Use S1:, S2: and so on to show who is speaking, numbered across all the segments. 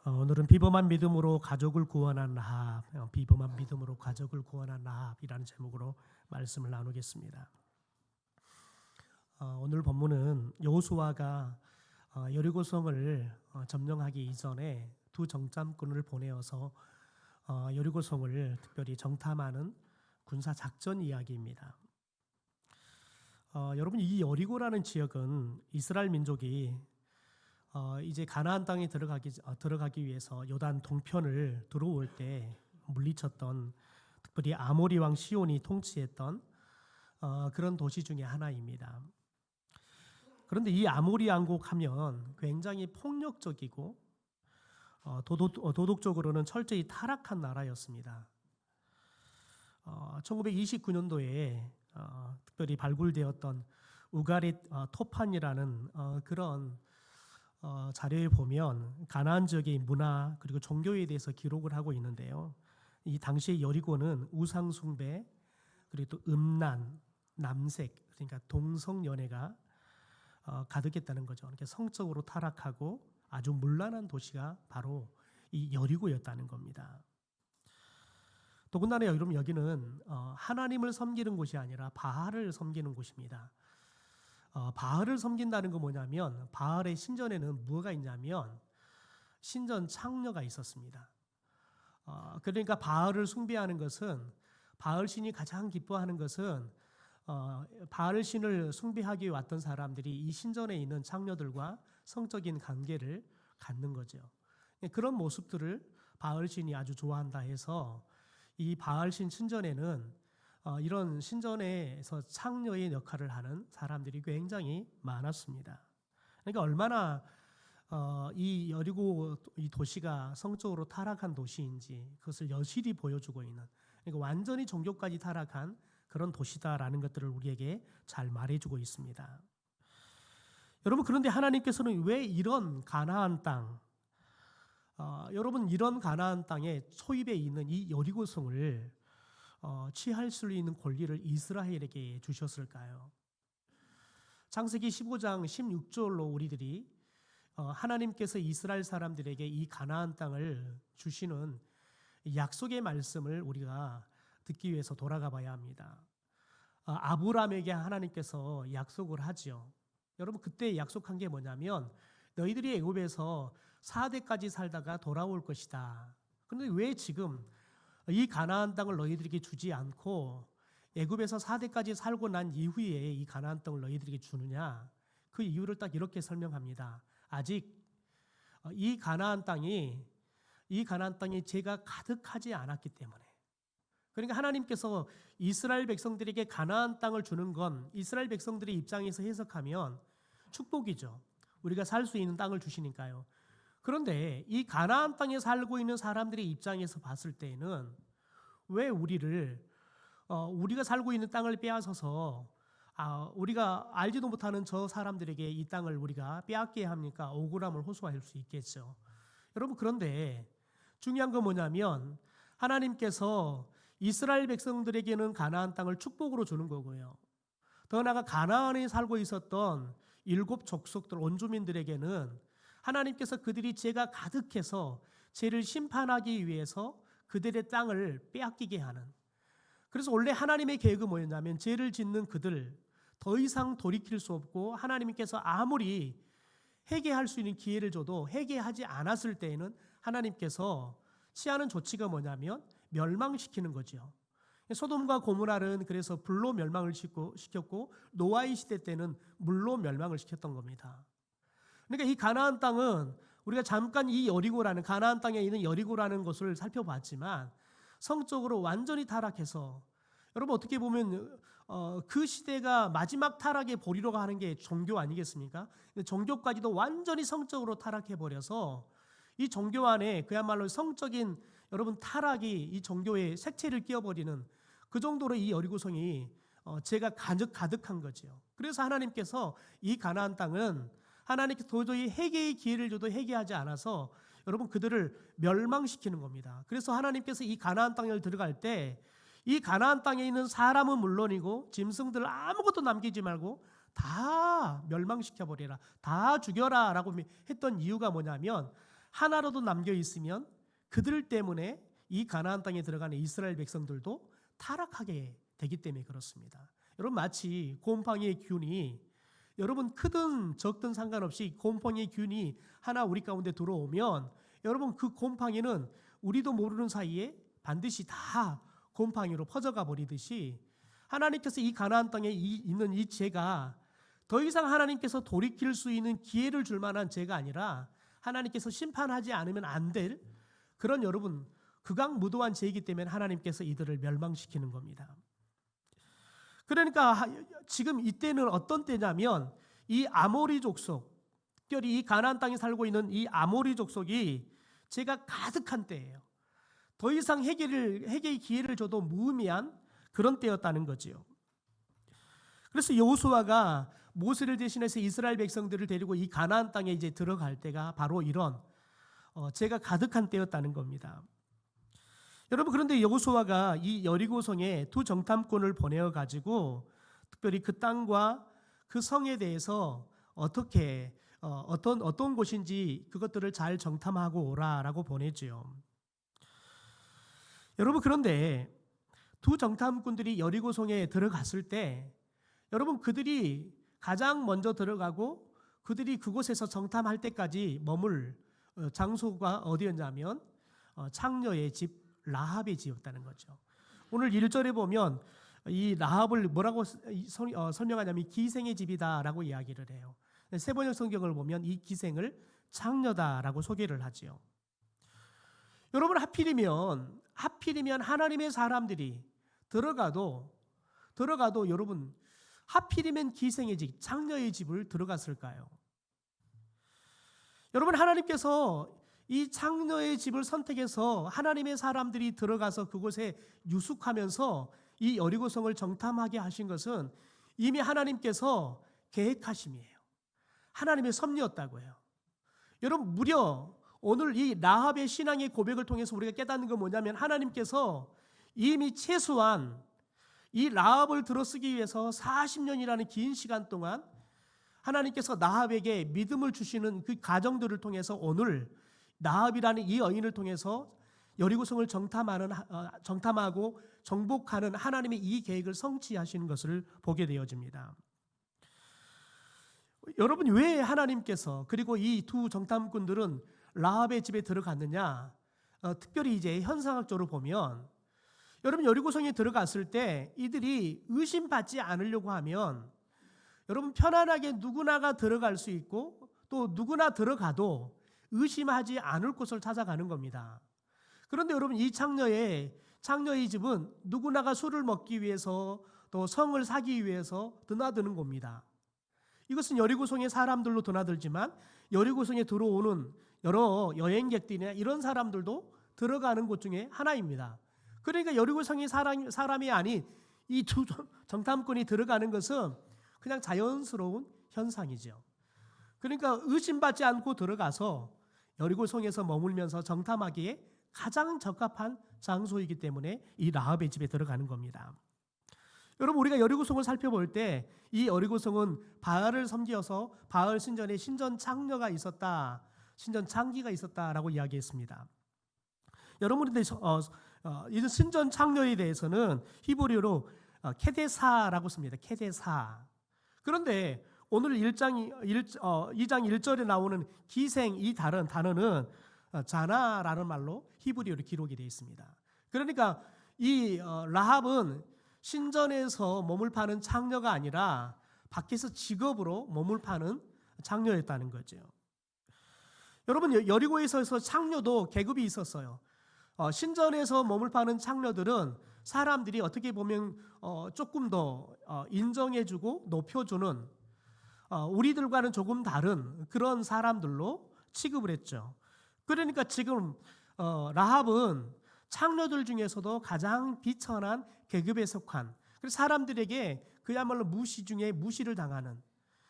S1: 오늘은 비범한 믿음으로 가족을 구원한 라합, 비범한 믿음으로 가족을 구원한 라합이라는 제목으로 말씀을 나누겠습니다. 오늘 본문은 여호수아가 여리고성을 점령하기 이전에 두 정탐꾼을 보내어서 여리고성을 특별히 정탐하는 군사 작전 이야기입니다. 여러분, 이 여리고라는 지역은 이스라엘 민족이 이제 가나안 땅에 들어가기 위해서 요단 동편을 들어올 때 물리쳤던, 특별히 아모리 왕 시온이 통치했던 그런 도시 중에 하나입니다. 그런데 이 아모리 왕국하면 굉장히 폭력적이고 도덕적으로는 철저히 타락한 나라였습니다. 1929년도에 특별히 발굴되었던 우가릿 토판이라는 그런 자료에 보면 가나안 지역의 문화 그리고 종교에 대해서 기록을 하고 있는데요. 이 당시의 여리고는 우상 숭배 그리고 또 음란, 남색, 그러니까 동성 연애가 가득했다는 거죠. 그러니까 성적으로 타락하고 아주 문란한 도시가 바로 이 여리고였다는 겁니다. 더군다나 여러분, 여기는 하나님을 섬기는 곳이 아니라 바알을 섬기는 곳입니다. 바알을 섬긴다는 건 뭐냐면, 바알의 신전에는 뭐가 있냐면 신전 창녀가 있었습니다. 그러니까 바알을 숭배하는 것은, 바알 신이 가장 기뻐하는 것은 바알 신을 숭배하기 위해 왔던 사람들이 이 신전에 있는 창녀들과 성적인 관계를 갖는 거죠. 그런 모습들을 바알 신이 아주 좋아한다 해서 이 바알 신 신전에는 이런 신전에서 창녀의 역할을 하는 사람들이 굉장히 많았습니다. 그러니까 얼마나 이 여리고 이 도시가 성적으로 타락한 도시인지 그것을 여실히 보여주고 있는, 그러니까 완전히 종교까지 타락한 그런 도시다라는 것들을 우리에게 잘 말해주고 있습니다. 여러분, 그런데 하나님께서는 왜 이런 가나안 땅, 여러분, 이런 가나안 땅에 초입에 있는 이 여리고성을 취할 수 있는 권리를 이스라엘에게 주셨을까요? 창세기 15장 16절로 우리들이 하나님께서 이스라엘 사람들에게 이 가나안 땅을 주시는 약속의 말씀을 우리가 듣기 위해서 돌아가 봐야 합니다. 아브라함에게 하나님께서 약속을 하지요. 여러분, 그때 약속한 게 뭐냐면 너희들이 애굽에서 4대까지 살다가 돌아올 것이다. 그런데 왜 지금 이 가나안 땅을 너희들에게 주지 않고 애굽에서 4대까지 살고 난 이후에 이 가나안 땅을 너희들에게 주느냐? 그 이유를 딱 이렇게 설명합니다. 아직 이 가나안 땅이 죄가 가득하지 않았기 때문에. 그러니까 하나님께서 이스라엘 백성들에게 가나안 땅을 주는 건 이스라엘 백성들의 입장에서 해석하면 축복이죠. 우리가 살 수 있는 땅을 주시니까요. 그런데 이 가나안 땅에 살고 있는 사람들의 입장에서 봤을 때에는 왜 우리가 살고 있는 땅을 빼앗아서 우리가 알지도 못하는 저 사람들에게 이 땅을 우리가 빼앗게 합니까? 억울함을 호소할 수 있겠죠. 여러분, 그런데 중요한 건 뭐냐면 하나님께서 이스라엘 백성들에게는 가나안 땅을 축복으로 주는 거고요. 더 나아가 가나안에 살고 있었던 7 족속들 원주민들에게는 하나님께서 그들이 죄가 가득해서 죄를 심판하기 위해서 그들의 땅을 빼앗기게 하는, 그래서 원래 하나님의 계획은 뭐였냐면 죄를 짓는 그들 더 이상 돌이킬 수 없고 하나님께서 아무리 회개할 수 있는 기회를 줘도 회개하지 않았을 때에는 하나님께서 취하는 조치가 뭐냐면 멸망시키는 거죠. 소돔과 고모라는 그래서 불로 멸망을 시켰고 노아의 시대 때는 물로 멸망을 시켰던 겁니다. 그러니까 이 가나안 땅은 우리가 잠깐 이 여리고라는 가나안 땅에 있는 여리고라는 것을 살펴봤지만 성적으로 완전히 타락해서, 여러분 어떻게 보면 그 시대가 마지막 타락에 보리로 하는 게 종교 아니겠습니까? 근데 종교까지도 완전히 성적으로 타락해 버려서 이 종교 안에 그야말로 성적인 여러분 타락이 이 종교에 색채를 끼워버리는 그 정도로 이 여리고성이 죄가 가득한 거죠. 그래서 하나님께서 이 가나안 땅은 하나님께서 도저히 회개의 기회를 줘도 회개하지 않아서 여러분 그들을 멸망시키는 겁니다. 그래서 하나님께서 이 가나안 땅을 들어갈 때 이 가나안 땅에 있는 사람은 물론이고 짐승들 아무것도 남기지 말고 다 멸망시켜버리라, 다 죽여라 라고 했던 이유가 뭐냐면 하나라도 남겨 있으면 그들 때문에 이 가나안 땅에 들어가는 이스라엘 백성들도 타락하게 되기 때문에 그렇습니다. 여러분, 마치 곰팡이의 균이, 여러분 크든 적든 상관없이 곰팡이의 균이 하나 우리 가운데 들어오면 여러분 그 곰팡이는 우리도 모르는 사이에 반드시 다 곰팡이로 퍼져가 버리듯이 하나님께서 이 가나안 땅에 있는 이 죄가 더 이상 하나님께서 돌이킬 수 있는 기회를 줄 만한 죄가 아니라 하나님께서 심판하지 않으면 안 될 그런 여러분 극악무도한 죄이기 때문에 하나님께서 이들을 멸망시키는 겁니다. 그러니까 지금 이때는 어떤 때냐면 이 아모리 족속, 특별히 이 가나안 땅에 살고 있는 이 아모리 족속이 죄가 가득한 때예요. 더 이상 회개의 기회를 줘도 무의미한 그런 때였다는 거지요. 그래서 여호수아가 모세를 대신해서 이스라엘 백성들을 데리고 이 가나안 땅에 이제 들어갈 때가 바로 이런 죄가 가득한 때였다는 겁니다. 여러분, 그런데 여호수아가 이 여리고성에 두 정탐꾼을 보내어 가지고 특별히 그 땅과 그 성에 대해서 어떻게 어떤 곳인지 그것들을 잘 정탐하고 오라라고 보내죠. 여러분, 그런데 두 정탐꾼들이 여리고성에 들어갔을 때 여러분 그들이 가장 먼저 들어가고 그들이 그곳에서 정탐할 때까지 머물 장소가 어디였냐면 창녀의 집 라합의 집이었다는 거죠. 오늘 1절에 보면 이 라합을 뭐라고 설명하냐면 기생의 집이다라고 이야기를 해요. 세번역 성경을 보면 이 기생을 창녀다라고 소개를 하지요. 여러분, 하필이면 하나님의 사람들이 들어가도 여러분 하필이면 기생의 집, 창녀의 집을 들어갔을까요? 여러분, 하나님께서 이 창녀의 집을 선택해서 하나님의 사람들이 들어가서 그곳에 유숙하면서 이 여리고성을 정탐하게 하신 것은 이미 하나님께서 계획하심이에요. 하나님의 섭리였다고 해요. 여러분, 무려 오늘 이 라합의 신앙의 고백을 통해서 우리가 깨닫는 건 뭐냐면 하나님께서 이미 최소한 이 라합을 들어쓰기 위해서 40년이라는 긴 시간 동안 하나님께서 라합에게 믿음을 주시는 그 과정들을 통해서 오늘 라합이라는 이 여인을 통해서 여리고성을 정탐하고 정복하는 하나님의 이 계획을 성취하시는 것을 보게 되어집니다. 여러분, 왜 하나님께서 그리고 이 두 정탐꾼들은 라합의 집에 들어갔느냐? 특별히 이제 현상학적으로 보면 여러분 여리고성에 들어갔을 때 이들이 의심받지 않으려고 하면 여러분 편안하게 누구나가 들어갈 수 있고 또 누구나 들어가도 의심하지 않을 곳을 찾아가는 겁니다. 그런데 여러분 이 창녀의 집은 누구나가 술을 먹기 위해서 또 성을 사기 위해서 드나드는 겁니다. 이것은 여리고성의 사람들로 드나들지만 여리고성에 들어오는 여러 여행객들이나 이런 사람들도 들어가는 곳 중에 하나입니다. 그러니까 여리고성의 사람이 아닌 이 두 정탐꾼이 들어가는 것은 그냥 자연스러운 현상이죠. 그러니까 의심받지 않고 들어가서 여리고성에서 머물면서 정탐하기에 가장 적합한 장소이기 때문에 이 라합의 집에 들어가는 겁니다. 여러분, 우리가 여리고성을 살펴볼 때 이 여리고성은 바알을 섬기어서 바알 신전에 신전 창녀가 있었다, 신전 창기가 있었다라고 이야기했습니다. 여러분들 이 신전 창녀에 대해서는 히브리어로 케데사라고 씁니다. 케데사. 그런데 오늘 2장 1절에 나오는 기생 이 단어는 자나라는 말로 히브리어로 기록이 되어 있습니다. 그러니까 이 라합은 신전에서 몸을 파는 창녀가 아니라 밖에서 직업으로 몸을 파는 창녀였다는 거죠. 여러분, 여리고에서 창녀도 계급이 있었어요. 신전에서 몸을 파는 창녀들은 사람들이 어떻게 보면 조금 더 인정해주고 높여주는 우리들과는 조금 다른 그런 사람들로 취급을 했죠. 그러니까 지금 라합은 창녀들 중에서도 가장 비천한 계급에 속한, 그래서 사람들에게 그야말로 무시 중에 무시를 당하는,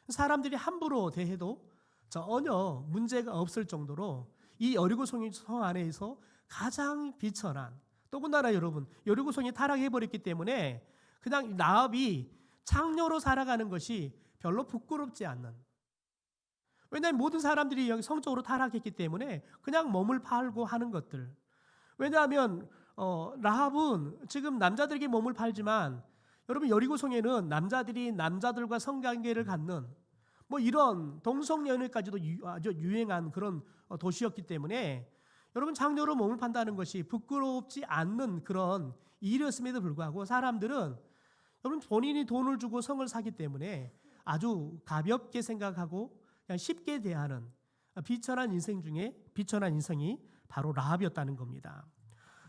S1: 사람들이 함부로 대해도 전혀 문제가 없을 정도로 이 여리고성 안에서 가장 비천한, 더군다나 여러분 여리고성이 타락해버렸기 때문에 그냥 라합이 창녀로 살아가는 것이 별로 부끄럽지 않는, 왜냐하면 모든 사람들이 여기 성적으로 타락했기 때문에 그냥 몸을 팔고 하는 것들. 왜냐하면 라합은 지금 남자들에게 몸을 팔지만 여러분 여리고성에는 남자들이 남자들과 성관계를 갖는 뭐 이런 동성연애까지도 아주 유행한 그런 도시였기 때문에 여러분 장녀로 몸을 판다는 것이 부끄럽지 않는 그런 일이었음에도 불구하고 사람들은 여러분 본인이 돈을 주고 성을 사기 때문에 아주 가볍게 생각하고 그냥 쉽게 대하는 비천한 인생 중에 비천한 인생이 바로 라합이었다는 겁니다.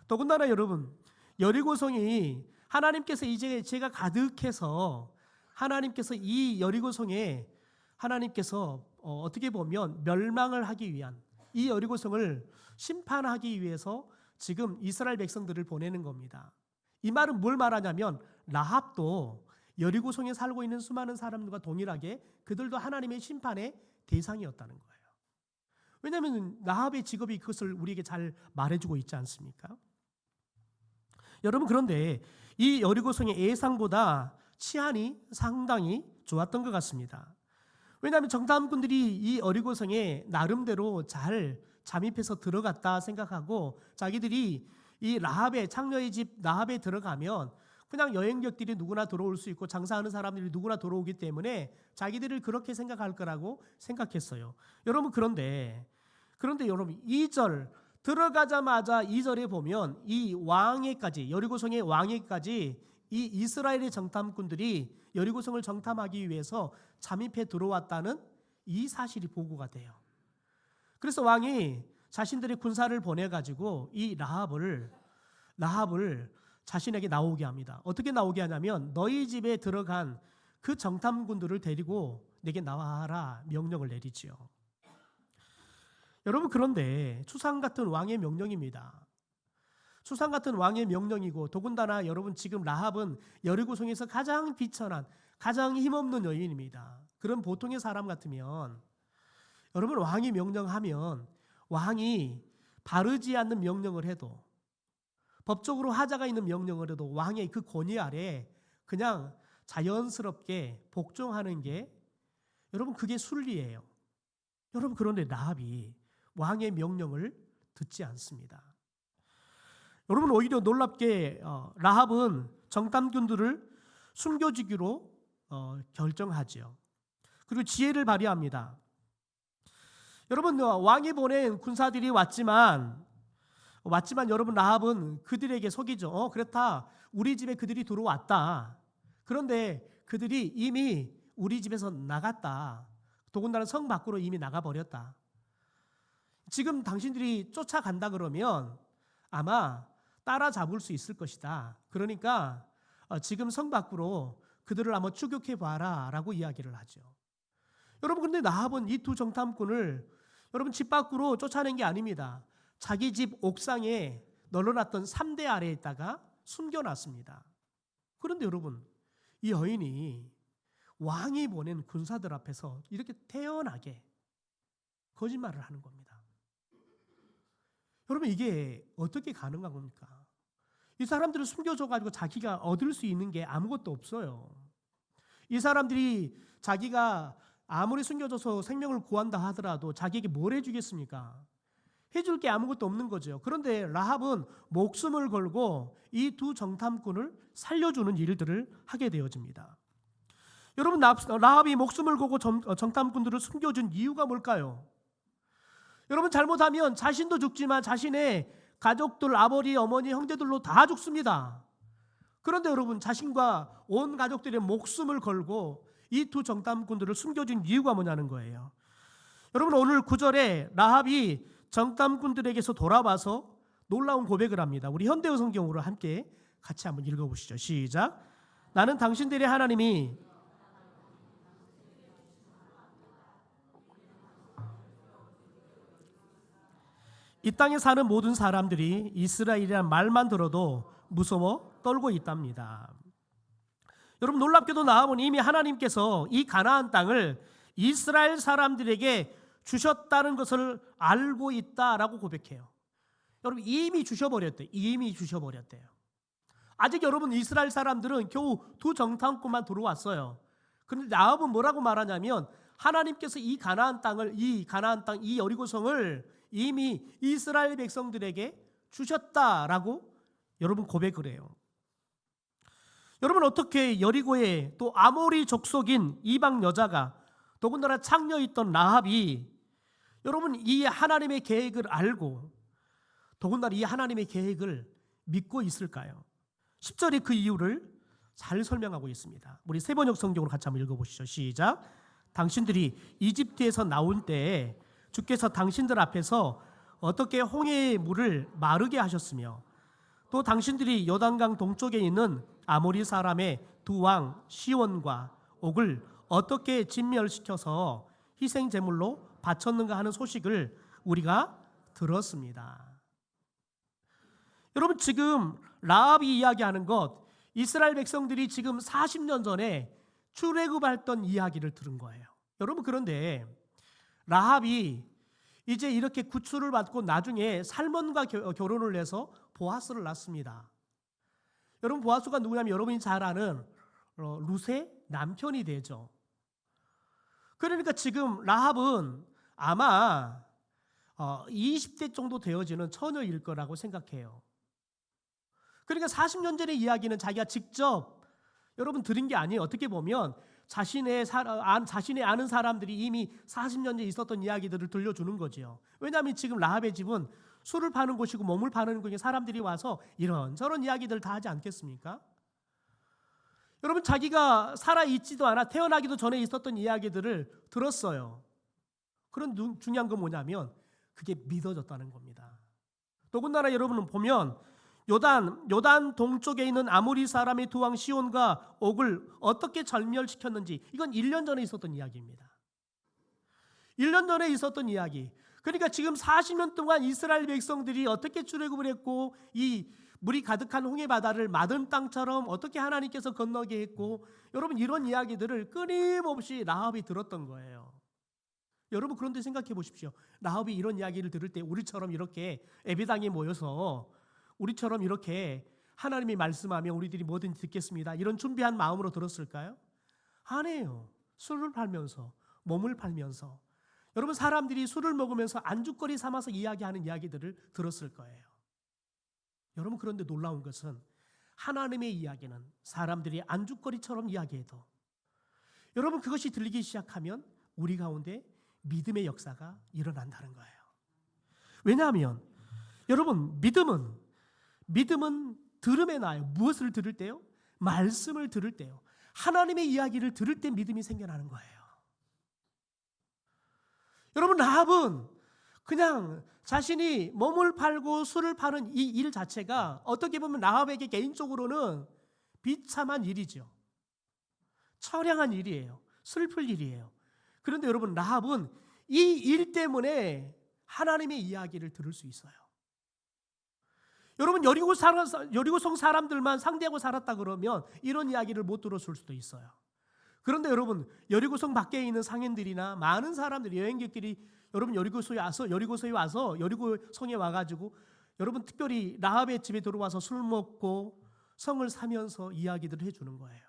S1: 더군다나 여러분 여리고성이 하나님께서 이제 제가 가득해서 하나님께서 이 여리고성에 하나님께서 어떻게 보면 멸망을 하기 위한 이 여리고성을 심판하기 위해서 지금 이스라엘 백성들을 보내는 겁니다. 이 말은 뭘 말하냐면 라합도 여리고성에 살고 있는 수많은 사람들과 동일하게 그들도 하나님의 심판의 대상이었다는 거예요. 왜냐하면 라합의 직업이 그것을 우리에게 잘 말해주고 있지 않습니까? 여러분 그런데 이 여리고성의 예상보다 치안이 상당히 좋았던 것 같습니다. 왜냐하면 정탐꾼들이 이 여리고성에 나름대로 잘 잠입해서 들어갔다 생각하고 자기들이 이 라합의 창녀의 집 라합에 들어가면 그냥 여행객들이 누구나 들어올 수 있고 장사하는 사람들이 누구나 들어오기 때문에 자기들을 그렇게 생각할 거라고 생각했어요. 여러분 그런데 여러분 2절 들어가자마자 2절에 보면 이 왕에까지 여리고성의 왕에까지 이 이스라엘의 정탐꾼들이 여리고성을 정탐하기 위해서 잠입해 들어왔다는 이 사실이 보고가 돼요. 그래서 왕이 자신들의 군사를 보내가지고 이 라합을 자신에게 나오게 합니다. 어떻게 나오게 하냐면 너희 집에 들어간 그 정탐꾼들을 데리고 내게 나와라 명령을 내리지요. 여러분 그런데 추상 같은 왕의 명령입니다. 추상 같은 왕의 명령이고 더군다나 여러분 지금 라합은 여리고성에서 가장 비천한 가장 힘없는 여인입니다. 그런 보통의 사람 같으면 여러분 왕이 명령하면 왕이 바르지 않는 명령을 해도 법적으로 하자가 있는 명령을 해도 왕의 그 권위 아래 그냥 자연스럽게 복종하는 게 여러분 그게 순리예요. 여러분 그런데 라합이 왕의 명령을 듣지 않습니다. 여러분 오히려 놀랍게 라합은 정탐꾼들을 숨겨주기로 결정하지요. 그리고 지혜를 발휘합니다. 여러분 왕이 보낸 군사들이 왔지만 여러분 라합은 그들에게 속이죠. 그렇다. 우리 집에 그들이 들어왔다. 그런데 그들이 이미 우리 집에서 나갔다. 더군다나 성 밖으로 이미 나가버렸다. 지금 당신들이 쫓아간다 그러면 아마 따라잡을 수 있을 것이다. 그러니까 지금 성 밖으로 그들을 한번 추격해 봐라 라고 이야기를 하죠. 여러분 그런데 라합은 이 두 정탐꾼을 여러분 집 밖으로 쫓아낸 게 아닙니다. 자기 집 옥상에 널어놨던 3대 아래에다가 숨겨놨습니다. 그런데 여러분 이 여인이 왕이 보낸 군사들 앞에서 이렇게 태연하게 거짓말을 하는 겁니다. 여러분 이게 어떻게 가능한 겁니까? 이 사람들을 숨겨줘가지고 자기가 얻을 수 있는 게 아무것도 없어요. 이 사람들이 자기가 아무리 숨겨줘서 생명을 구한다 하더라도 자기에게 뭘 해주겠습니까? 해줄 게 아무것도 없는 거죠. 그런데 라합은 목숨을 걸고 이 두 정탐꾼을 살려주는 일들을 하게 되어집니다. 여러분 라합이 목숨을 걸고 정탐꾼들을 숨겨준 이유가 뭘까요? 여러분 잘못하면 자신도 죽지만 자신의 가족들, 아버지, 어머니, 형제들로 다 죽습니다. 그런데 여러분 자신과 온 가족들의 목숨을 걸고 이 두 정탐꾼들을 숨겨준 이유가 뭐냐는 거예요. 여러분 오늘 9절에 라합이 정탐꾼들에게서 돌아와서 놀라운 고백을 합니다. 우리 현대어 성경으로 함께 같이 한번 읽어보시죠. 시작. 나는 당신들의 하나님이 이 땅에 사는 모든 사람들이 이스라엘이라는 말만 들어도 무서워 떨고 있답니다. 여러분 놀랍게도 라합은 이미 하나님께서 이 가나안 땅을 이스라엘 사람들에게 주셨다는 것을 알고 있다라고 고백해요. 여러분 이미 주셔버렸대요. 아직 여러분 이스라엘 사람들은 겨우 두 정탐꾼만 들어왔어요. 그런데 라합은 뭐라고 말하냐면 하나님께서 이 가나안 땅, 이 여리고성을 이미 이스라엘 백성들에게 주셨다라고 여러분 고백을 해요. 여러분, 어떻게 여리고에 또 아모리 족속인 이방 여자가 더군다나 창녀였던 라합이 여러분 이 하나님의 계획을 알고 더군다나 이 하나님의 계획을 믿고 있을까요? 10절에 그 이유를 잘 설명하고 있습니다. 우리 세번역 성경으로 같이 한번 읽어보시죠. 시작. 당신들이 이집트에서 나온 때에 주께서 당신들 앞에서 어떻게 홍해의 물을 마르게 하셨으며 또 당신들이 요단강 동쪽에 있는 아모리 사람의 두 왕 시온과 옥을 어떻게 진멸시켜서 희생 제물로 바쳤는가 하는 소식을 우리가 들었습니다. 여러분, 지금 라합이 이야기하는 것, 이스라엘 백성들이 지금 40년 전에 출애굽했던 이야기를 들은 거예요. 여러분, 그런데 라합이 이제 이렇게 구출을 받고 나중에 살몬과 결혼을 해서 보아스를 낳습니다. 여러분, 보아스가 누구냐면 여러분이 잘 아는 룻의 남편이 되죠. 그러니까 지금 라합은 아마 20대 정도 되어지는 처녀일 거라고 생각해요. 그러니까 40년 전의 이야기는 자기가 직접 여러분 들은 게 아니에요. 어떻게 보면 자신의 아는 사람들이 이미 40년 전에 있었던 이야기들을 들려주는 거죠. 왜냐하면 지금 라합의 집은 술을 파는 곳이고 몸을 파는 곳에 사람들이 와서 이런저런 이야기들을 다 하지 않겠습니까? 여러분, 자기가 살아있지도 않아 태어나기도 전에 있었던 이야기들을 들었어요. 그런 중요한 건 뭐냐면 그게 믿어졌다는 겁니다. 더군다나 여러분은 보면 요단 동쪽에 있는 아모리 사람의 두 왕 시온과 옥을 어떻게 절멸시켰는지 이건 1년 전에 있었던 이야기입니다. 1년 전에 있었던 이야기. 그러니까 지금 40년 동안 이스라엘 백성들이 어떻게 출애굽을 했고 이 물이 가득한 홍해 바다를 마른 땅처럼 어떻게 하나님께서 건너게 했고 여러분 이런 이야기들을 끊임없이 라합이 들었던 거예요. 여러분, 그런데 생각해 보십시오. 라합이 이런 이야기를 들을 때 우리처럼 이렇게 예배당에 모여서 우리처럼 이렇게 하나님이 말씀하면 우리들이 뭐든지 듣겠습니다, 이런 준비한 마음으로 들었을까요? 아니에요. 술을 팔면서, 몸을 팔면서 여러분 사람들이 술을 먹으면서 안주거리 삼아서 이야기하는 이야기들을 들었을 거예요. 여러분, 그런데 놀라운 것은 하나님의 이야기는 사람들이 안주거리처럼 이야기해도 여러분 그것이 들리기 시작하면 우리 가운데 믿음의 역사가 일어난다는 거예요. 왜냐하면 여러분 믿음은 들음에 나요. 무엇을 들을 때요? 말씀을 들을 때요. 하나님의 이야기를 들을 때 믿음이 생겨나는 거예요. 여러분, 라합은 그냥 자신이 몸을 팔고 술을 파는 이 일 자체가 어떻게 보면 라합에게 개인적으로는 비참한 일이죠. 처량한 일이에요. 슬플 일이에요. 그런데 여러분, 라합은 이 일 때문에 하나님의 이야기를 들을 수 있어요. 여러분, 여리고성 사람들만 상대하고 살았다 그러면 이런 이야기를 못 들었을 수도 있어요. 그런데 여러분, 여리고성 밖에 있는 상인들이나 많은 사람들이, 여행객들이 여러분 여리고성에 와서 여리고성에 와가지고 여러분 특별히 라합의 집에 들어와서 술 먹고 성을 사면서 이야기들을 해주는 거예요.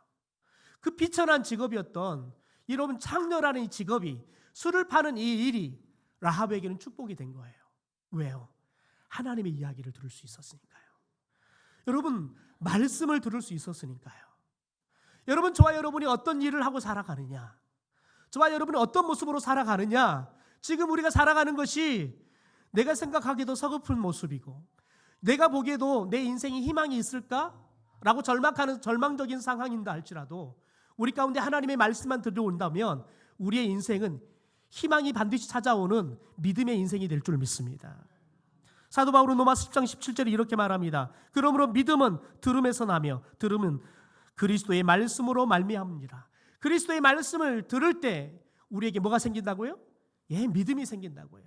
S1: 그 비천한 직업이었던 여러분 창녀라는 이 직업이, 술을 파는 이 일이 라합에게는 축복이 된 거예요. 왜요? 하나님의 이야기를 들을 수 있었으니까요. 여러분, 말씀을 들을 수 있었으니까요. 여러분, 저와 여러분이 어떤 일을 하고 살아가느냐, 저와 여러분이 어떤 모습으로 살아가느냐, 지금 우리가 살아가는 것이 내가 생각하기에도 서글픈 모습이고 내가 보기에도 내 인생에 희망이 있을까라고 절망하는 절망적인 상황인다 할지라도 우리 가운데 하나님의 말씀만 들어온다면 우리의 인생은 희망이 반드시 찾아오는 믿음의 인생이 될 줄 믿습니다. 사도 바울은 로마서 10장 17절에 이렇게 말합니다. 그러므로 믿음은 들음에서 나며 들음은 그리스도의 말씀으로 말미암느니라. 그리스도의 말씀을 들을 때 우리에게 뭐가 생긴다고요? 믿음이 생긴다고요.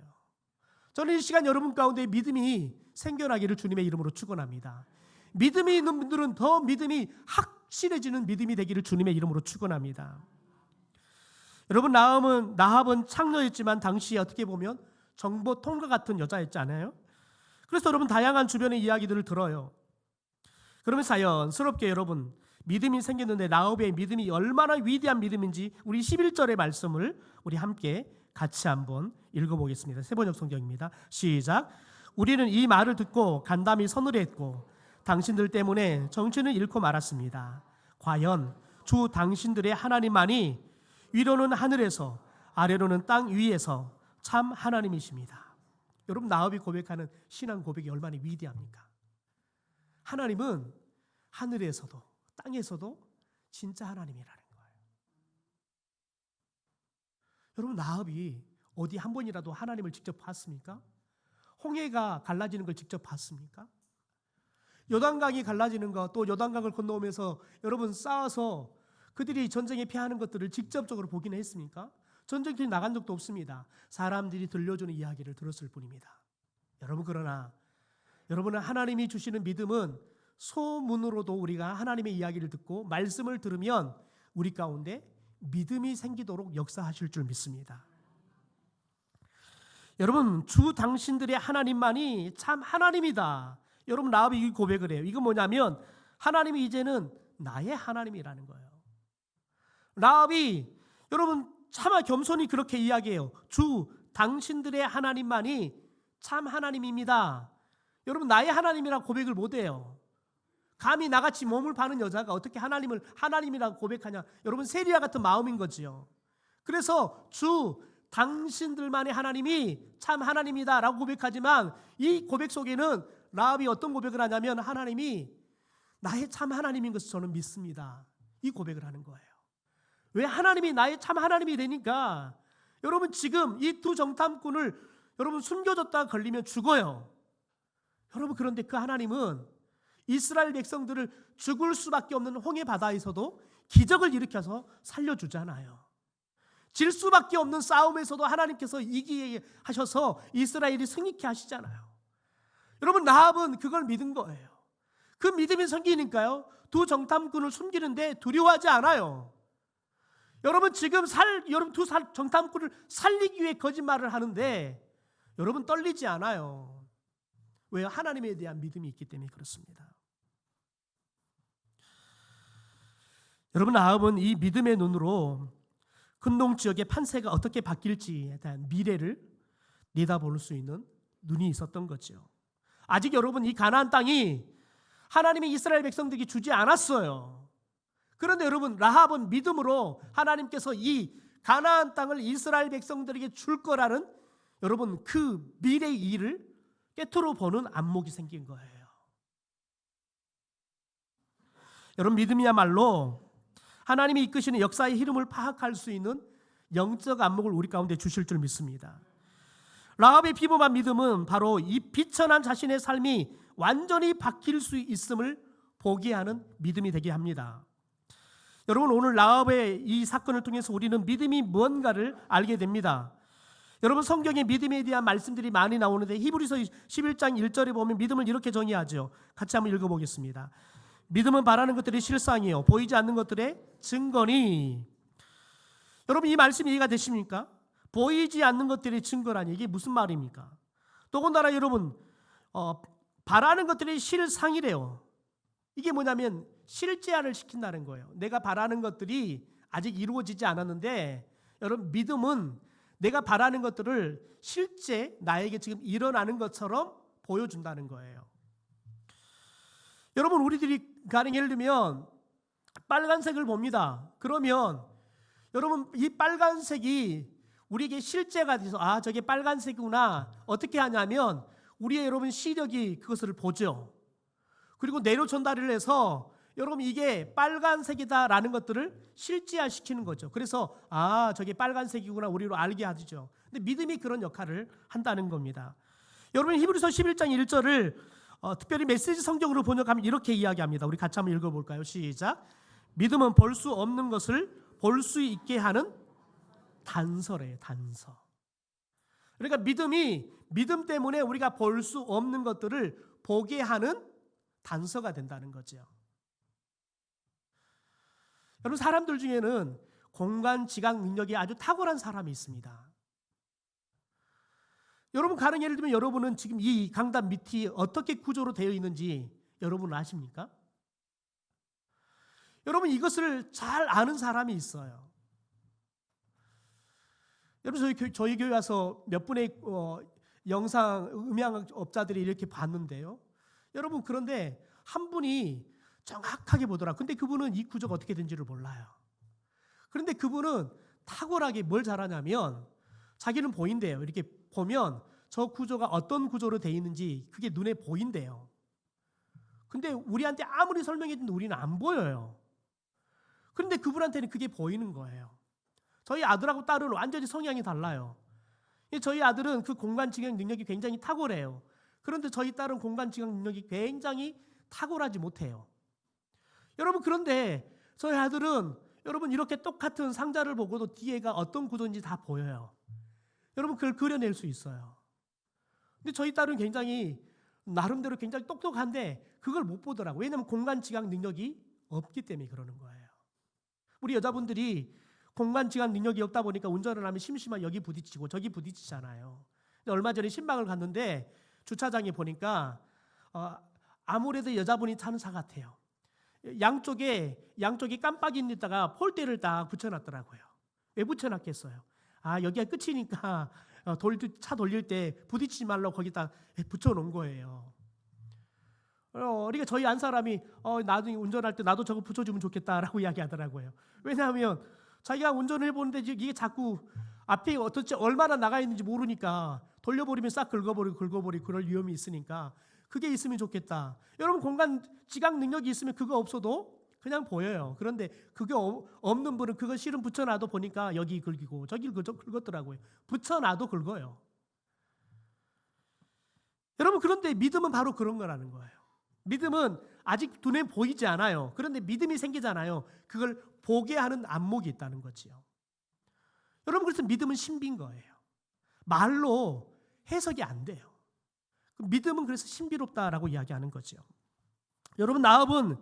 S1: 저는 이 시간 여러분 가운데 믿음이 생겨나기를 주님의 이름으로 축원합니다. 믿음이 있는 분들은 더 믿음이 확실해지는 믿음이 되기를 주님의 이름으로 축원합니다. 여러분, 라합은 창녀였지만 당시에 어떻게 보면 정보통과 같은 여자였잖아요. 그래서 여러분 다양한 주변의 이야기들을 들어요. 그러면 자연스럽게 여러분 믿음이 생겼는데 라합의 믿음이 얼마나 위대한 믿음인지 우리 11절의 말씀을 우리 함께 같이 한번 읽어보겠습니다. 세번역 성경입니다. 시작. 우리는 이 말을 듣고 간담이 서늘했고 당신들 때문에 정신을 잃고 말았습니다. 과연 주 당신들의 하나님만이 위로는 하늘에서 아래로는 땅 위에서 참 하나님이십니다. 여러분, 라합이 고백하는 신앙 고백이 얼마나 위대합니까? 하나님은 하늘에서도 땅에서도 진짜 하나님이라는 거예요. 여러분, 라합이 어디 한 번이라도 하나님을 직접 봤습니까? 홍해가 갈라지는 걸 직접 봤습니까? 요단강이 갈라지는 것, 또 요단강을 건너오면서 여러분 싸워서 그들이 전쟁에 패하는 것들을 직접적으로 보기는 했습니까? 전쟁터에 나간 적도 없습니다. 사람들이 들려주는 이야기를 들었을 뿐입니다. 여러분, 그러나 여러분은 하나님이 주시는 믿음은 소문으로도 우리가 하나님의 이야기를 듣고 말씀을 들으면 우리 가운데 믿음이 생기도록 역사하실 줄 믿습니다. 여러분, 주 당신들의 하나님만이 참 하나님이다. 여러분, 라합이 이 고백을 해요. 이건 뭐냐면 하나님이 이제는 나의 하나님이라는 거예요. 라합이 여러분 차마 겸손히 그렇게 이야기해요. 주 당신들의 하나님만이 참 하나님입니다. 여러분, 나의 하나님이라고 고백을 못해요. 감히 나같이 몸을 파는 여자가 어떻게 하나님을 하나님이라고 고백하냐. 여러분, 세리와 같은 마음인 거지요. 그래서 주 당신들만의 하나님이 참 하나님이다 라고 고백하지만 이 고백 속에는 라합이 어떤 고백을 하냐면 하나님이 나의 참 하나님인 것을 저는 믿습니다. 이 고백을 하는 거예요. 왜 하나님이 나의 참 하나님이 되니까 여러분, 지금 이 두 정탐꾼을 여러분 숨겨줬다가 걸리면 죽어요. 여러분, 그런데 그 하나님은 이스라엘 백성들을 죽을 수밖에 없는 홍해 바다에서도 기적을 일으켜서 살려주잖아요. 질 수밖에 없는 싸움에서도 하나님께서 이기게 하셔서 이스라엘이 승리케 하시잖아요. 여러분, 라합은 그걸 믿은 거예요. 그 믿음이 생기니까요, 두 정탐꾼을 숨기는데 두려워하지 않아요. 여러분, 지금 여러분 두 정탐꾼을 살리기 위해 거짓말을 하는데 여러분 떨리지 않아요. 왜요? 하나님에 대한 믿음이 있기 때문에 그렇습니다. 여러분, 라합은 이 믿음의 눈으로 근동 지역의 판세가 어떻게 바뀔지에 대한 미래를 내다볼 수 있는 눈이 있었던 거죠. 아직 여러분 이 가나안 땅이 하나님이 이스라엘 백성들에게 주지 않았어요. 그런데 여러분, 라합은 믿음으로 하나님께서 이 가나안 땅을 이스라엘 백성들에게 줄 거라는 여러분 그 미래의 일을 깨트려 보는 안목이 생긴 거예요. 여러분, 믿음이야말로 하나님이 이끄시는 역사의 흐름을 파악할 수 있는 영적 안목을 우리 가운데 주실 줄 믿습니다. 라합의 비범한 믿음은 바로 이 비천한 자신의 삶이 완전히 바뀔 수 있음을 보게 하는 믿음이 되게 합니다. 여러분, 오늘 라합의 이 사건을 통해서 우리는 믿음이 무언가를 알게 됩니다. 여러분, 성경에 믿음에 대한 말씀들이 많이 나오는데 히브리서 11장 1절에 보면 믿음을 이렇게 정의하죠. 같이 한번 읽어보겠습니다. 믿음은 바라는 것들의 실상이요 보이지 않는 것들의 증거니. 여러분, 이 말씀 이해가 되십니까? 보이지 않는 것들의 증거라니 이게 무슨 말입니까? 더군다나 여러분 바라는 것들의 실상이래요. 이게 뭐냐면 실제화를 시킨다는 거예요. 내가 바라는 것들이 아직 이루어지지 않았는데 여러분, 믿음은 내가 바라는 것들을 실제 나에게 지금 일어나는 것처럼 보여준다는 거예요. 여러분, 우리들이 가령 예를 들면 빨간색을 봅니다. 그러면 여러분, 이 빨간색이 우리에게 실제가 돼서 아, 저게 빨간색이구나. 어떻게 하냐면 우리의 여러분 시력이 그것을 보죠. 그리고 내로 전달을 해서 여러분 이게 빨간색이다라는 것들을 실제화시키는 거죠. 그래서 아, 저게 빨간색이구나 우리로 알게 하죠. 근데 믿음이 그런 역할을 한다는 겁니다. 여러분, 히브리서 11장 1절을 특별히 메시지 성경으로 번역하면 이렇게 이야기합니다. 우리 같이 한번 읽어볼까요? 시작. 믿음은 볼 수 없는 것을 볼 수 있게 하는 단서래요. 단서. 그러니까 믿음 때문에 우리가 볼 수 없는 것들을 보게 하는 단서가 된다는 거죠. 여러분, 사람들 중에는 공간 지각 능력이 아주 탁월한 사람이 있습니다. 여러분, 가령 예를 들면 여러분은 지금 이 강단 밑이 어떻게 구조로 되어 있는지 여러분 아십니까? 여러분 이것을 잘 아는 사람이 있어요. 여러분 저희 교회 와서 몇 분의 영상 음향업자들이 이렇게 봤는데요. 여러분 그런데 한 분이 정확하게 보더라. 근데 그분은 이 구조가 어떻게 된지를 몰라요. 그런데 그분은 탁월하게 뭘 잘하냐면 자기는 보인대요. 이렇게 보면 저 구조가 어떤 구조로 돼 있는지 그게 눈에 보인대요. 근데 우리한테 아무리 설명해도 우리는 안 보여요. 그런데 그분한테는 그게 보이는 거예요. 저희 아들하고 딸은 완전히 성향이 달라요. 저희 아들은 그 공간 지각 능력이 굉장히 탁월해요. 그런데 저희 딸은 공간 지각 능력이 굉장히 탁월하지 못해요. 여러분 그런데 저희 아들은 여러분 이렇게 똑같은 상자를 보고도 뒤에가 어떤 구조인지 다 보여요. 여러분 그걸 그려낼 수 있어요. 근데 저희 딸은 굉장히 나름대로 굉장히 똑똑한데 그걸 못 보더라고요. 왜냐하면 공간 지각 능력이 없기 때문에 그러는 거예요. 우리 여자분들이 공간 지각 능력이 없다 보니까 운전을 하면 심심하면 여기 부딪히고 저기 부딪히잖아요. 얼마 전에 신방을 갔는데 주차장에 보니까 아무래도 여자분이 타는 차 같아요. 양쪽에 깜빡이에다가 폴대를 딱 붙여놨더라고요. 왜 붙여놨겠어요? 여기가 끝이니까 차 돌릴 때 부딪히지 말라고 거기다 붙여놓은 거예요. 그러니까 저희 안 사람이 나중에 운전할 때 나도 저거 붙여주면 좋겠다라고 이야기하더라고요. 왜냐하면 자기가 운전을 해보는데 이게 자꾸 앞에 어떻게 얼마나 나가 있는지 모르니까 돌려버리면 싹 긁어버리고 그럴 위험이 있으니까 그게 있으면 좋겠다. 여러분 공간 지각 능력이 있으면 그거 없어도 그냥 보여요. 그런데 그게 없는 분은 그거 실은 붙여놔도 보니까 여기 긁히고 저기 긁었더라고요. 붙여놔도 긁어요. 여러분 그런데 믿음은 바로 그런 거라는 거예요. 믿음은 아직 눈에 보이지 않아요. 그런데 믿음이 생기잖아요. 그걸 보게 하는 안목이 있다는 거지요. 여러분 그래서 믿음은 신비인 거예요. 말로 해석이 안 돼요. 믿음은 그래서 신비롭다라고 이야기하는 거죠. 여러분 나업은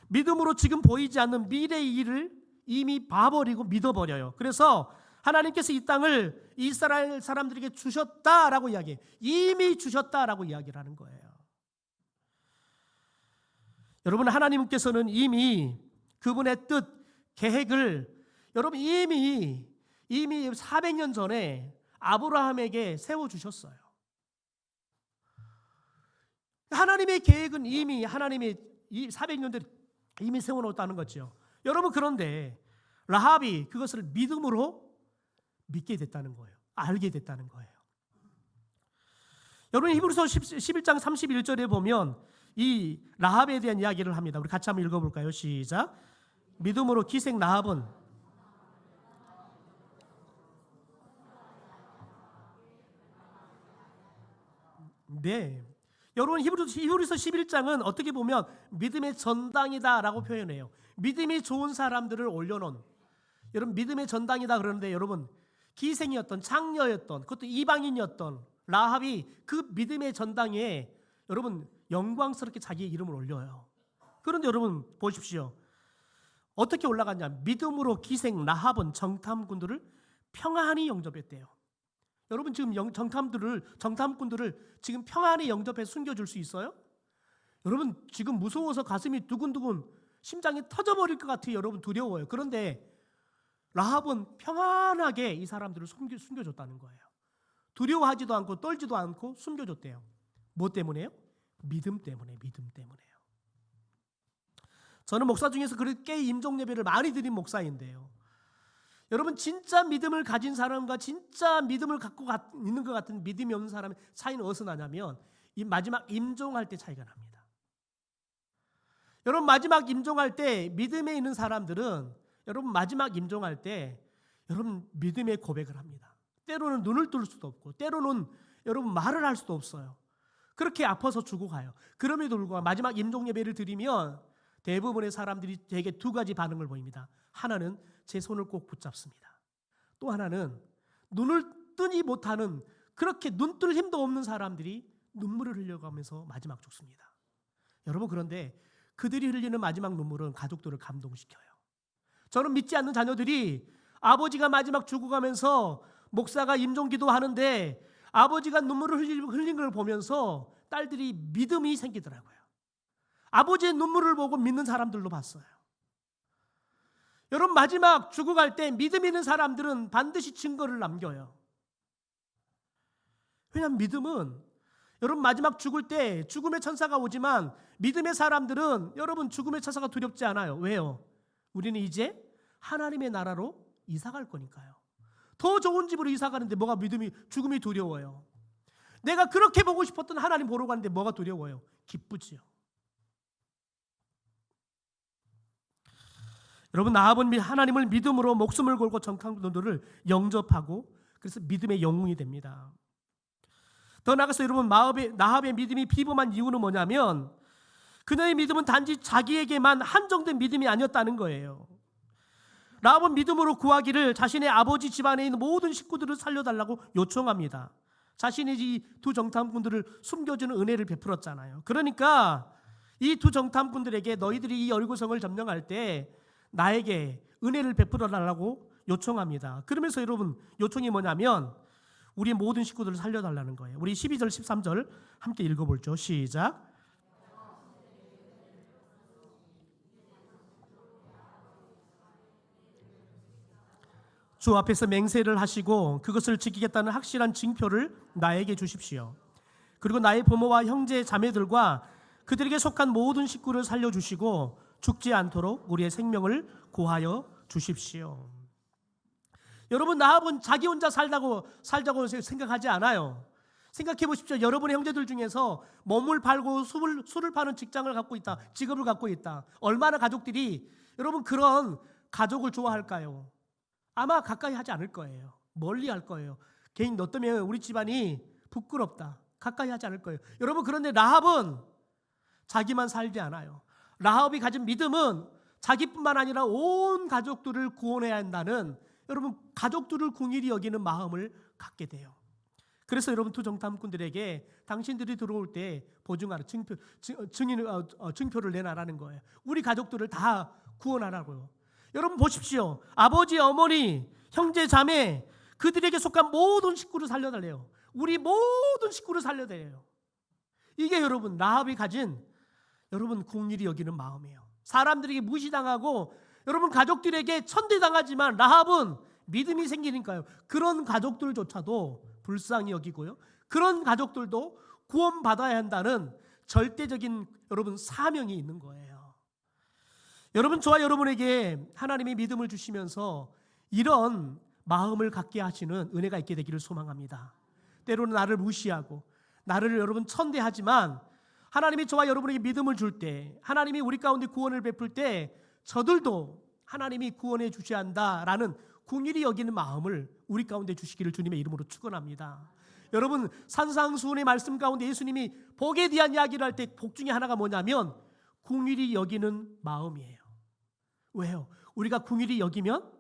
S1: 믿음으로 지금 보이지 않는 미래의 일을 이미 봐버리고 믿어버려요. 그래서 하나님께서 이 땅을 이스라엘 사람들에게 주셨다라고 이야기해요. 이미 주셨다라고 이야기를 하는 거예요. 여러분 하나님께서는 이미 그분의 뜻, 계획을 여러분 이미 400년 전에 아브라함에게 세워주셨어요. 하나님의 계획은 이미 하나님이 400년 전에 이미 세워놓았다는 거죠. 여러분 그런데 라합이 그것을 믿음으로 믿게 됐다는 거예요. 알게 됐다는 거예요. 여러분 히브리서 11장 31절에 보면 이 라합에 대한 이야기를 합니다. 우리 같이 한번 읽어볼까요? 시작. 믿음으로 기생 라합은 네. 여러분 히브리서 11장은 어떻게 보면 믿음의 전당이다라고 표현해요. 믿음이 좋은 사람들을 올려놓은 여러분 믿음의 전당이다 그러는데 여러분 기생이었던 창녀였던 그것도 이방인이었던 라합이 그 믿음의 전당에 여러분 영광스럽게 자기의 이름을 올려요. 그런데 여러분 보십시오. 어떻게 올라갔냐? 믿음으로 기생 라합은 정탐꾼들을 평안히 영접했대요. 여러분 지금 정탐꾼들을 지금 평안히 영접해 숨겨줄 수 있어요? 여러분 지금 무서워서 가슴이 두근두근 심장이 터져버릴 것 같아요. 여러분 두려워요. 그런데 라합은 평안하게 이 사람들을 숨겨줬다는 거예요. 두려워하지도 않고 떨지도 않고 숨겨줬대요. 뭐 때문에요? 믿음 때문에요. 저는 목사 중에서 그렇게 임종 예배를 많이 드린 목사인데요. 여러분 진짜 믿음을 가진 사람과 진짜 믿음을 갖고 있는 것 같은 믿음이 없는 사람의 차이는 어디서 나냐면 이 마지막 임종할 때 차이가 납니다. 여러분 마지막 임종할 때 믿음에 있는 사람들은 여러분 마지막 임종할 때 여러분 믿음의 고백을 합니다. 때로는 눈을 뜰 수도 없고 때로는 여러분 말을 할 수도 없어요. 그렇게 아파서 죽고 가요. 그럼에도 불구하고 마지막 임종 예배를 드리면 대부분의 사람들이 대개 두 가지 반응을 보입니다. 하나는 제 손을 꼭 붙잡습니다. 또 하나는 눈을 뜨지 못하는 그렇게 눈 뜰 힘도 없는 사람들이 눈물을 흘려가면서 마지막 죽습니다. 여러분 그런데 그들이 흘리는 마지막 눈물은 가족들을 감동시켜요. 저는 믿지 않는 자녀들이 아버지가 마지막 죽어가면서 목사가 임종기도 하는데 아버지가 눈물을 흘린 걸 보면서 딸들이 믿음이 생기더라고요. 아버지의 눈물을 보고 믿는 사람들로 봤어요. 여러분 마지막 죽어갈 때 믿음 있는 사람들은 반드시 증거를 남겨요. 왜냐하면 믿음은 여러분 마지막 죽을 때 죽음의 천사가 오지만 믿음의 사람들은 여러분 죽음의 천사가 두렵지 않아요. 왜요? 우리는 이제 하나님의 나라로 이사갈 거니까요. 더 좋은 집으로 이사가는데 뭐가 죽음이 두려워요? 내가 그렇게 보고 싶었던 하나님 보러 가는데 뭐가 두려워요? 기쁘지요. 여러분 나합은 하나님을 믿음으로 목숨을 걸고 정탐꾼들을 영접하고 그래서 믿음의 영웅이 됩니다. 더 나아가서 여러분 나합의 믿음이 비범한 이유는 뭐냐면 그녀의 믿음은 단지 자기에게만 한정된 믿음이 아니었다는 거예요. 나합은 믿음으로 구하기를 자신의 아버지 집안에 있는 모든 식구들을 살려달라고 요청합니다. 자신이 이 두 정탐꾼들을 숨겨주는 은혜를 베풀었잖아요. 그러니까 이 두 정탐꾼들에게 너희들이 이 여리고성을 점령할 때 나에게 은혜를 베풀어 달라고 요청합니다. 그러면서 여러분 요청이 뭐냐면 우리 모든 식구들을 살려달라는 거예요. 우리 12절 13절 함께 읽어볼죠. 시작. 주 앞에서 맹세를 하시고 그것을 지키겠다는 확실한 징표를 나에게 주십시오. 그리고 나의 부모와 형제 자매들과 그들에게 속한 모든 식구를 살려주시고 죽지 않도록 우리의 생명을 구하여 주십시오. 여러분 나합은 자기 혼자 살자고 생각하지 않아요. 생각해 보십시오. 여러분의 형제들 중에서 몸을 팔고 술을 파는 직장을 갖고 있다, 직업을 갖고 있다. 얼마나 가족들이 여러분 그런 가족을 좋아할까요? 아마 가까이 하지 않을 거예요. 멀리 할 거예요. 개인 너 때문에 우리 집안이 부끄럽다. 가까이 하지 않을 거예요. 여러분 그런데 라합은 자기만 살지 않아요. 라합이 가진 믿음은 자기뿐만 아니라 온 가족들을 구원해야 한다는 여러분 가족들을 궁일이 여기는 마음을 갖게 돼요. 그래서 여러분 두 정탐꾼들에게 당신들이 들어올 때 보증하라 증표를 내놔라는 거예요. 우리 가족들을 다 구원하라고요. 여러분 보십시오. 아버지, 어머니, 형제, 자매 그들에게 속한 모든 식구를 살려달래요. 우리 모든 식구를 살려달래요. 이게 여러분 라합이 가진 여러분 긍휼히 여기는 마음이에요. 사람들에게 무시당하고 여러분 가족들에게 천대당하지만 라합은 믿음이 생기니까요. 그런 가족들조차도 불쌍히 여기고요. 그런 가족들도 구원받아야 한다는 절대적인 여러분 사명이 있는 거예요. 여러분 저와 여러분에게 하나님이 믿음을 주시면서 이런 마음을 갖게 하시는 은혜가 있게 되기를 소망합니다. 때로는 나를 무시하고 나를 여러분 천대하지만 하나님이 저와 여러분에게 믿음을 줄 때 하나님이 우리 가운데 구원을 베풀 때 저들도 하나님이 구원해 주셔야 한다라는 긍휼히 여기는 마음을 우리 가운데 주시기를 주님의 이름으로 축원합니다. 여러분 산상수훈의 말씀 가운데 예수님이 복에 대한 이야기를 할 때 복 중에 하나가 뭐냐면 긍휼히 여기는 마음이에요. 왜요? 우리가 긍휼히 여기면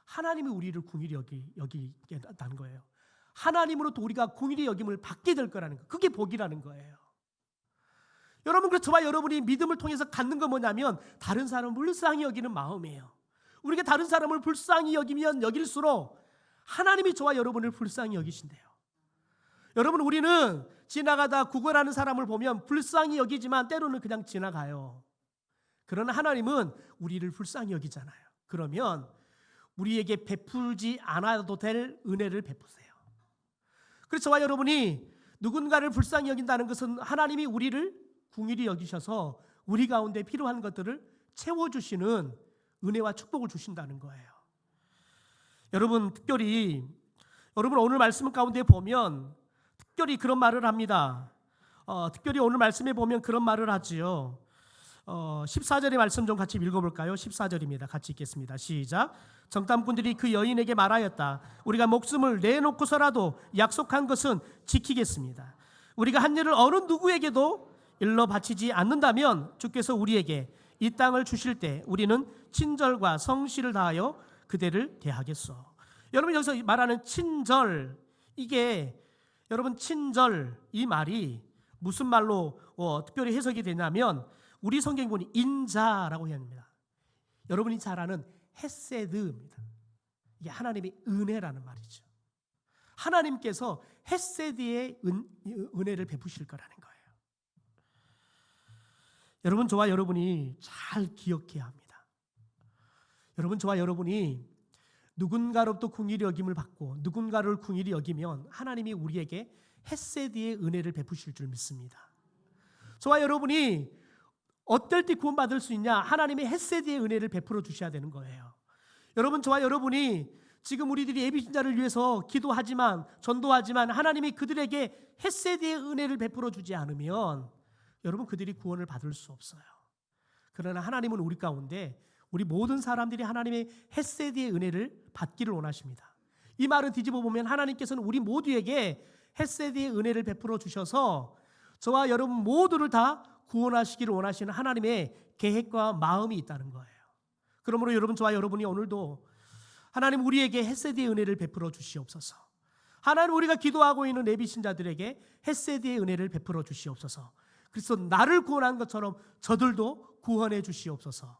S1: 하나님이 우리를 긍휼히 여기겠다는 거예요. 하나님으로부터 우리가 긍휼히 여김을 받게 될 거라는 거. 그게 복이라는 거예요. 여러분 그래서 저와 여러분이 믿음을 통해서 갖는 건 뭐냐면 다른 사람을 불쌍히 여기는 마음이에요. 우리가 다른 사람을 불쌍히 여기면 여길수록 하나님이 저와 여러분을 불쌍히 여기신대요. 여러분 우리는 지나가다 구걸하는 사람을 보면 불쌍히 여기지만 때로는 그냥 지나가요. 그러나 하나님은 우리를 불쌍히 여기잖아요. 그러면 우리에게 베풀지 않아도 될 은혜를 베푸세요. 그래서 저와 여러분이 누군가를 불쌍히 여긴다는 것은 하나님이 우리를 긍휼히 여기셔서 우리 가운데 필요한 것들을 채워주시는 은혜와 축복을 주신다는 거예요. 여러분 특별히 여러분 오늘 말씀 가운데 보면 특별히 그런 말을 합니다. 특별히 오늘 말씀에 보면 그런 말을 하지요. 14절의 말씀 좀 같이 읽어볼까요? 14절입니다. 같이 읽겠습니다. 시작. 정탐꾼들이 그 여인에게 말하였다. 우리가 목숨을 내놓고서라도 약속한 것은 지키겠습니다. 우리가 한 일을 어느 누구에게도 일러 바치지 않는다면 주께서 우리에게 이 땅을 주실 때 우리는 친절과 성실을 다하여 그대를 대하겠소. 여러분 여기서 말하는 친절, 이게 여러분 친절 이 말이 무슨 말로 특별히 해석이 되냐면 우리 성경이 보니 인자라고 해야 합니다. 여러분이 잘 아는 헤세드입니다. 이게 하나님의 은혜라는 말이죠. 하나님께서 헤세드의 은혜를 베푸실 거라는 거예요. 여러분 저와 여러분이 잘 기억해야 합니다. 여러분, 저와 여러분이 누군가로부터 긍휼히 여김을 받고 누군가를 긍휼히 여기면 하나님이 우리에게 헤세드의 은혜를 베푸실 줄 믿습니다. 저와 여러분이 어떨 때 구원받을 수 있냐? 하나님의 헤세드의 은혜를 베풀어 주셔야 되는 거예요. 여러분, 저와 여러분이 지금 우리들이 예비신자를 위해서 기도하지만 전도하지만 하나님이 그들에게 헤세드의 은혜를 베풀어 주지 않으면 여러분, 그들이 구원을 받을 수 없어요. 그러나 하나님은 우리 가운데 우리 모든 사람들이 하나님의 헤세드의 은혜를 받기를 원하십니다. 이 말은 뒤집어 보면 하나님께서는 우리 모두에게 헤세드의 은혜를 베풀어 주셔서 저와 여러분 모두를 다 구원하시기를 원하시는 하나님의 계획과 마음이 있다는 거예요. 그러므로 여러분, 저와 여러분이 오늘도 하나님 우리에게 헤세드의 은혜를 베풀어 주시옵소서. 하나님, 우리가 기도하고 있는 예비신자들에게 헤세드의 은혜를 베풀어 주시옵소서. 그래서 나를 구원한 것처럼 저들도 구원해 주시옵소서.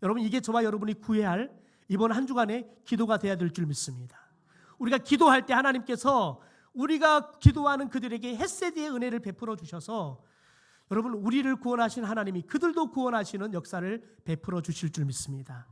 S1: 여러분, 이게 저와 여러분이 구해야 할 이번 한 주간의 기도가 되어야 될 줄 믿습니다. 우리가 기도할 때 하나님께서 우리가 기도하는 그들에게 헤세드의 은혜를 베풀어 주셔서 여러분, 우리를 구원하신 하나님이 그들도 구원하시는 역사를 베풀어 주실 줄 믿습니다.